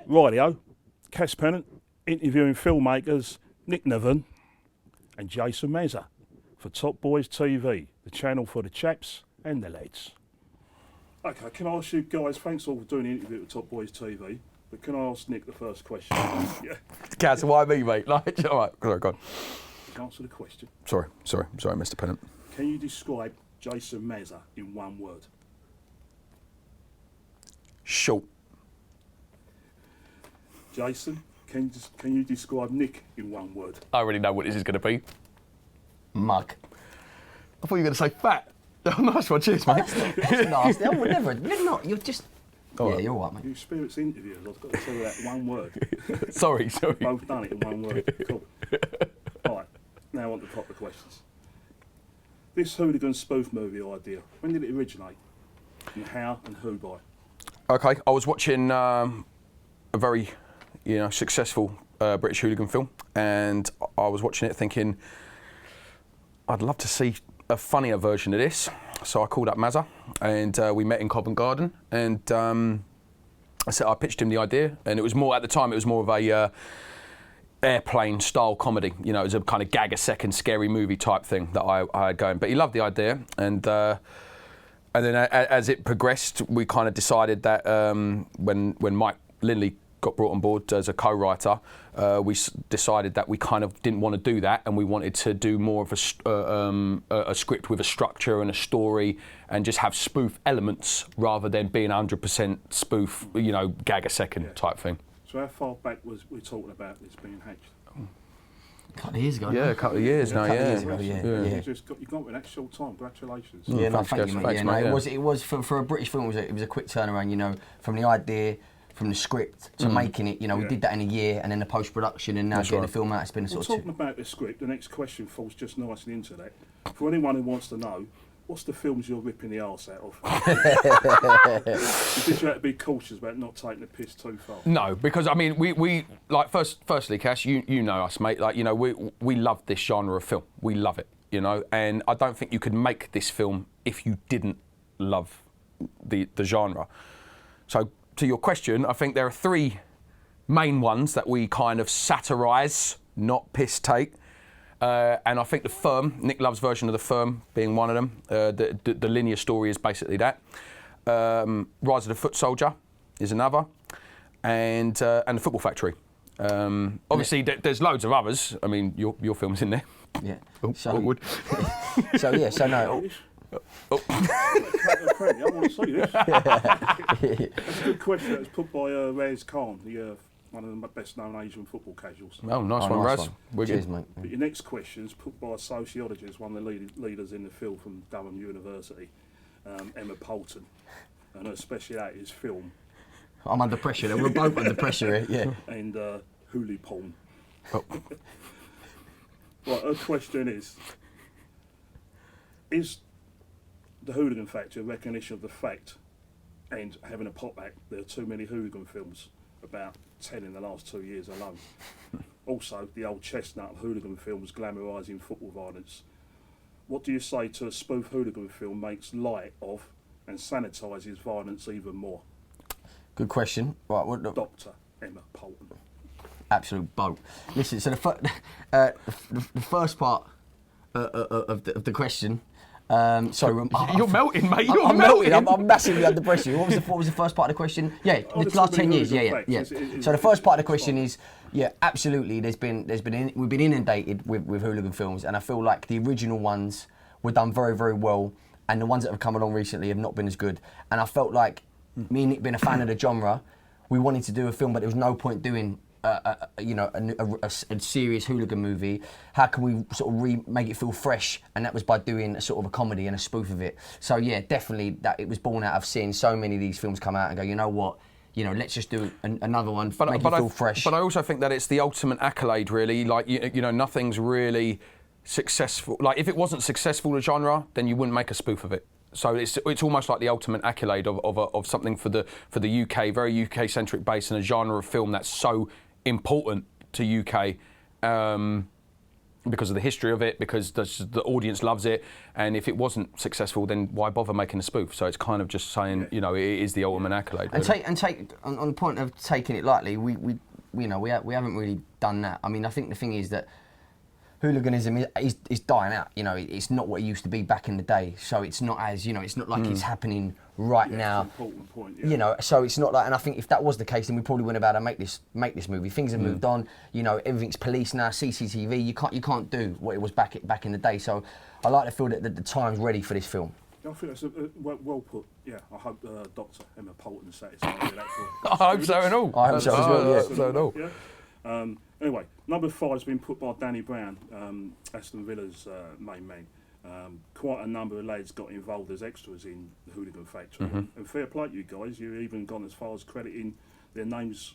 Rightio, Cass Pennant, interviewing filmmakers Nick Nevern and Jason Maza for Top Boys TV, the channel for the chaps and the lads. Okay, can I ask you guys, thanks all for doing the interview with Top Boys TV, but can I ask Nick the first question? Yeah. Cass, why me, mate? Like, all right, go on. Answer the question. Sorry, Mr. Pennant. Can you describe Jason Maza in one word? Short. Jason, can you describe Nick in one word? I already know what this is going to be. Mug. I thought you were going to say fat. Oh, nice one, cheers, mate. That's nasty. I would never. You're not. You're just. All yeah, right. you're all right, mate. You experienced interviewers, I've got to tell you that one word. sorry. Both done it in one word. Cool. All right, now on to proper questions. This hooligan spoof movie idea, when did it originate? And how and who by? Okay, I was watching a very, successful British hooligan film, and I was watching it thinking, I'd love to see a funnier version of this. So I called up Maza, and we met in Covent Garden, and I pitched him the idea, and it was more, at the time, it was more of a airplane style comedy. It was a kind of gag a second scary movie type thing that I had going. But he loved the idea, and then as it progressed, we kind of decided that when Mike Lindley got brought on board as a co-writer, we decided that we kind of didn't want to do that, and we wanted to do more of a script with a structure and a story, and just have spoof elements rather than being 100% spoof, gag a second type thing. So how far back was we talking about this being hatched? A couple of years ago. Yeah, a couple of years now. Yeah. You got me that short time. Congratulations. Yeah, no, Thanks, thank you, Cass. mate. Thanks, Yeah, mate, no, yeah. it was for a British film. It was a quick turnaround. From the idea, from the script to making it. We did that in a year, and then the post production, and now getting the film out. It's been a sort of. Talking about the script, the next question falls just nicely into that. For anyone who wants to know, what's the films you're ripping the arse out of? Because you have to be cautious about not taking the piss too far. No, because we like firstly, Cass, you know us, mate. Like we love this genre of film. We love it, and I don't think you could make this film if you didn't love the genre. So to your question, I think there are three main ones that we kind of satirise, not piss take. And I think The Firm, Nick Love's version of The Firm being one of them. The linear story is basically that. Rise of the Foot Soldier is another, and The Football Factory. Obviously, there's loads of others. I mean, your film's in there. Yeah. Oh, So awkward. no. I want to see this. That's a good question. That was put by Rez Khan, one of the best-known Asian football casuals. Oh, nice one, nice Raz. one. Cheers, Wicked. mate. But your next question is put by a sociologist, one of the leaders in the field from Durham University, Emma Poulton, and her speciality is film I'm under pressure. We're both under pressure here. Yeah. and hoolie porn. Oh. Right, her question is the Hooligan Factory a recognition of the fact, and having a pop back, there are too many hooligan films, about 10 in the last 2 years alone. Also, the old chestnut of hooligan films glamorising football violence. What do you say to a spoof hooligan film makes light of and sanitises violence even more? Good question. Right. Dr. Emma Poulton. Absolute boat. Listen. So the first part of the question. Sorry, You're melting, mate. You're I'm melting. melting. I'm massively under pressure. What was the first part of the question? Yeah, the last 10 years. Yeah. So the first part of the question is, yeah, absolutely. We've been inundated with hooligan films, and I feel like the original ones were done very, very well, and the ones that have come along recently have not been as good. And I felt like me and Nick, being a fan of the genre, we wanted to do a film, but there was no point doing a serious hooligan movie. How can we sort of make it feel fresh? And that was by doing a sort of a comedy and a spoof of it. So yeah, definitely that it was born out of seeing so many of these films come out and go, you know what, let's just do another one, make it feel fresh. But I also think that it's the ultimate accolade, really. Like nothing's really successful. Like if it wasn't successful, the genre, then you wouldn't make a spoof of it. So it's almost like the ultimate accolade of something for the UK, very UK centric base, and a genre of film that's so important to UK. because of the history of it, because the audience loves it, and if it wasn't successful, then why bother making a spoof? So it's kind of just saying, you know, it is the ultimate accolade. Really. And take on the point of taking it lightly, we haven't really done that. I mean, I think the thing is that hooliganism is dying out. You know, it's not what it used to be back in the day. So it's not as, you know, it's not like it's happening right now. That's an important point, You know, so it's not like, and I think if that was the case, then we probably wouldn't have been able to make this movie. Things have moved on. You know, everything's policed now, CCTV. You can't do what it was back in the day. So I like to feel that the time's ready for this film. I think that's well put. Yeah, I hope Dr. Emma Poulton is satisfied with that. I hope so and all. I hope so as well. Yeah. So and all. Yeah. Anyway, number 5 has been put by Danny Brown, Aston Villa's main man. Quite a number of lads got involved as extras in the Hooligan Factory. And fair play to you guys, you've even gone as far as crediting their names,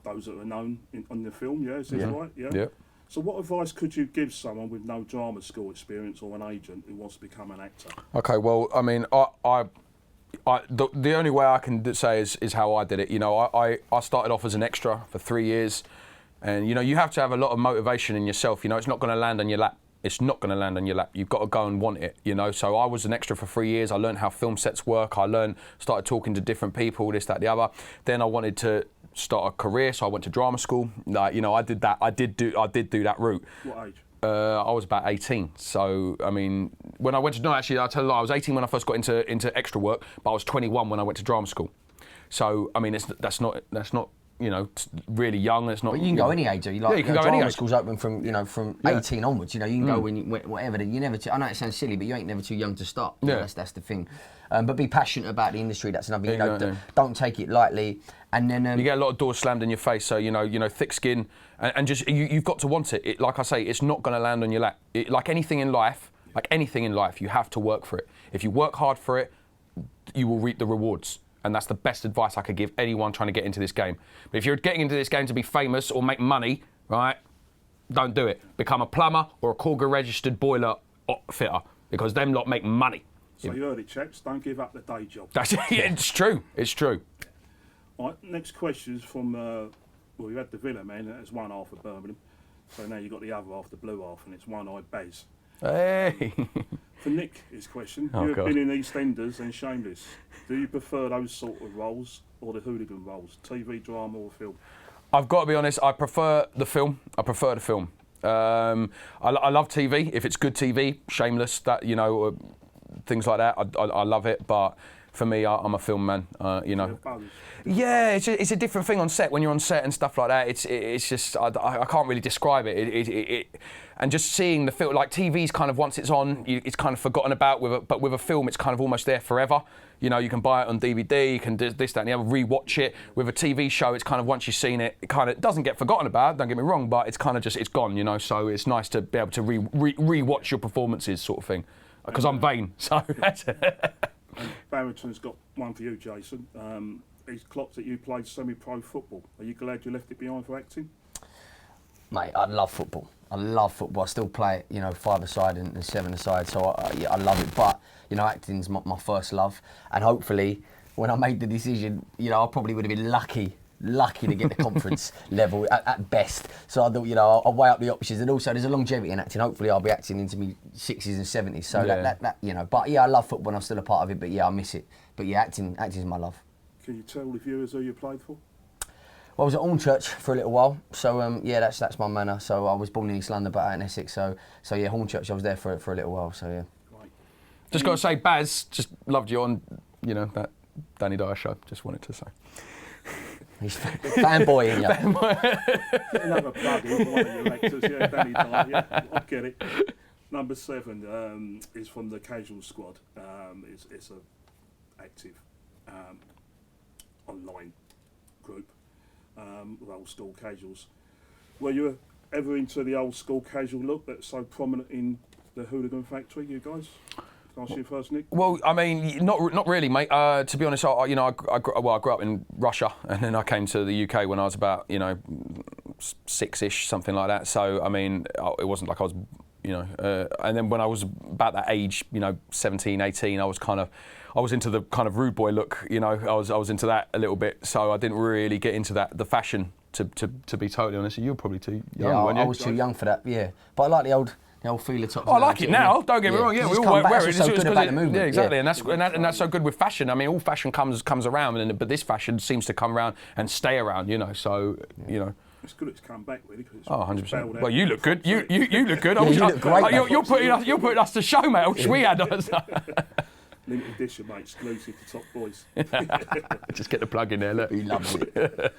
those that are known on the film, is this right? Yeah. So what advice could you give someone with no drama school experience or an agent who wants to become an actor? Okay, well, I mean, the only way I can say is how I did it. You know, I started off as an extra for 3 years, and you know, you have to have a lot of motivation in yourself. You know, it's not going to land on your lap. It's not going to land on your lap. You've got to go and want it, you know. So I was an extra for 3 years. I learned how film sets work. Started talking to different people, this, that, the other. Then I wanted to start a career, so I went to drama school. Like, you know, I did that. I did do that route. What age? I was about 18. So I mean, when I went to I'll tell you, I was 18 when I first got into extra work, but I was 21 when I went to drama school. So I mean, that's not you know, really young. It's not. But you can go any age. You can go any age. School's open from 18 onwards. You know, you can go whatever. You never. I know it sounds silly, but you ain't never too young to start. You know, that's the thing. But be passionate about the industry. That's another. You know, don't take it lightly. And then you get a lot of doors slammed in your face. So you know, thick skin, and just you've got to want it. Like I say, it's not going to land on your lap. Like anything in life, you have to work for it. If you work hard for it, you will reap the rewards. And that's the best advice I could give anyone trying to get into this game. But if you're getting into this game to be famous or make money, right, don't do it. Become a plumber or a Corga registered boiler fitter, because them lot make money. So you heard it, chaps. Don't give up the day job. It's true. It's true. All right, next question is from, well, you had the Villa man, that's one half of Birmingham. So now you've got the other half, the blue half, and it's one-eyed Bez. Hey. For Nick, his question, Oh, you have God. been in EastEnders and Shameless. Do you prefer those sort of roles or the hooligan roles, TV, drama or film? I've got to be honest, I prefer the film. I love TV, if it's good TV, Shameless, that, you know, things like that, I love it, but for me, I'm a film man, you know. Yeah, it's a different thing on set. When you're on set and stuff like that, it's just, I can't really describe it. And just seeing the film, like TV's kind of, once it's on, it's kind of forgotten about, but with a film, it's kind of almost there forever. You know, you can buy it on DVD, you can do this, that, and the other, re-watch it. With a TV show, it's kind of, once you've seen it, it kind of doesn't get forgotten about, don't get me wrong, but it's kind of just, it's gone, you know, so it's nice to be able to re-watch your performances, sort of thing. Because I'm vain, so that's it. And Barrington's got one for you, Jason. He's clocked that you played semi-pro football. Are you glad you left it behind for acting? Mate, I love football. I still play it, you know, 5-a-side and 7-a-side, so I love it. But, you know, acting's my first love. And hopefully, when I made the decision, you know, I probably would have been lucky to get the conference level at best. So I thought, you know, I'll weigh up the options. And also, there's a longevity in acting. Hopefully, I'll be acting into my 60s and 70s. So that you know, but yeah, I love football and I'm still a part of it. But yeah, I miss it. But yeah, acting is my love. Can you tell the viewers who you played for? Well, I was at Hornchurch for a little while, so yeah, that's my manor. So I was born in East London, but out in Essex. So yeah, Hornchurch, I was there for a little while. So yeah. Right. Just got to say, Baz, just loved you on, you know, that Danny Dyer show. Just wanted to say. He's fanboying you. Another plug in for one of your actors, yeah, Danny Dyer, yeah, I get it. Number 7 is from the Casual Squad. It's a active online group. With old school casuals. Were you ever into the old school casual look that's so prominent in the Hooligan Factory, you guys? Can I ask you first, Nick? Well, I mean, not really, mate. To be honest, I grew up in Russia, and then I came to the UK when I was about, you know, 6-ish, something like that. So, I mean, it wasn't like I was, you know, and then when I was about that age, you know, 17, 18, I was into the kind of rude boy look, you know, I was into that a little bit, so I didn't really get into the fashion to be totally honest. You were probably too young, Yeah, weren't I you? was too young for that. Yeah, but I like the old feeler tops. Oh, I like it now. Don't get me wrong. Yeah, we all wear it. That's so good about the movement. Yeah, exactly. And that's so good with fashion. I mean, all fashion comes around, but this fashion seems to come around and stay around. You know, so you know. It's good it's come back, really. Cause it's 100%. Well, you look good. You look good. Yeah, you look great, You're putting us to show, mate. I wish we had us. Limited edition, mate. Exclusive to Top Boys. Just get the plug in there. Look. He loves it.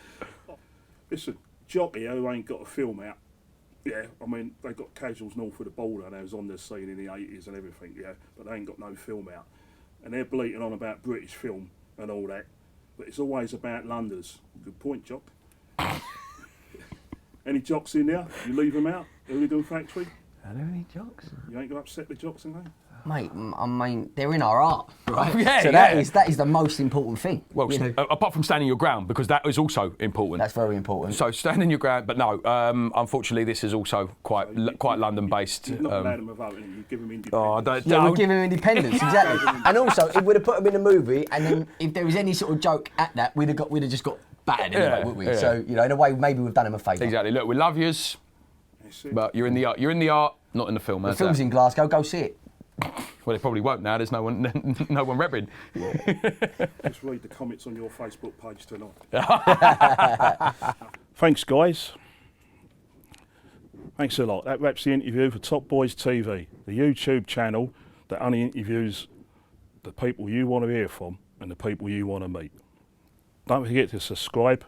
Listen, jockey who ain't got a film out. Yeah, I mean, they got Casuals north of the border and they was on the scene in the 80s and everything, yeah, but they ain't got no film out. And they're bleating on about British film and all that, but it's always about Londoners. Good point, Jock. Any jocks in there? You leave them out? Hooligan Factory? Are there any jocks? You ain't going to upset the jocks in there? Mate, I mean, they're in our art, right? Yeah, so that is the most important thing. Well, you know? apart from standing your ground, because that is also important. That's very important. So standing your ground, but no, unfortunately, this is also quite London-based. You've not allowed them a vote, and you give them independence. Oh, don't, Yeah, we'd give him independence, exactly. And also, it would have put him in a movie, and then if there was any sort of joke at that, we'd have just got battered anyway, wouldn't we? Yeah. So, you know, in a way, maybe we've done him a favour. Exactly. Look, we love yous, but you're in the art. You're in the art, not in the film. The film's in Glasgow. Go see it. Well, they probably won't now. There's no one repping. Just read the comments on your Facebook page tonight. Thanks, guys. Thanks a lot. That wraps the interview for Top Boys TV, the YouTube channel that only interviews the people you want to hear from and the people you want to meet. Don't forget to subscribe.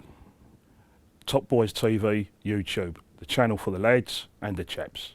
Top Boys TV YouTube, the channel for the lads and the chaps.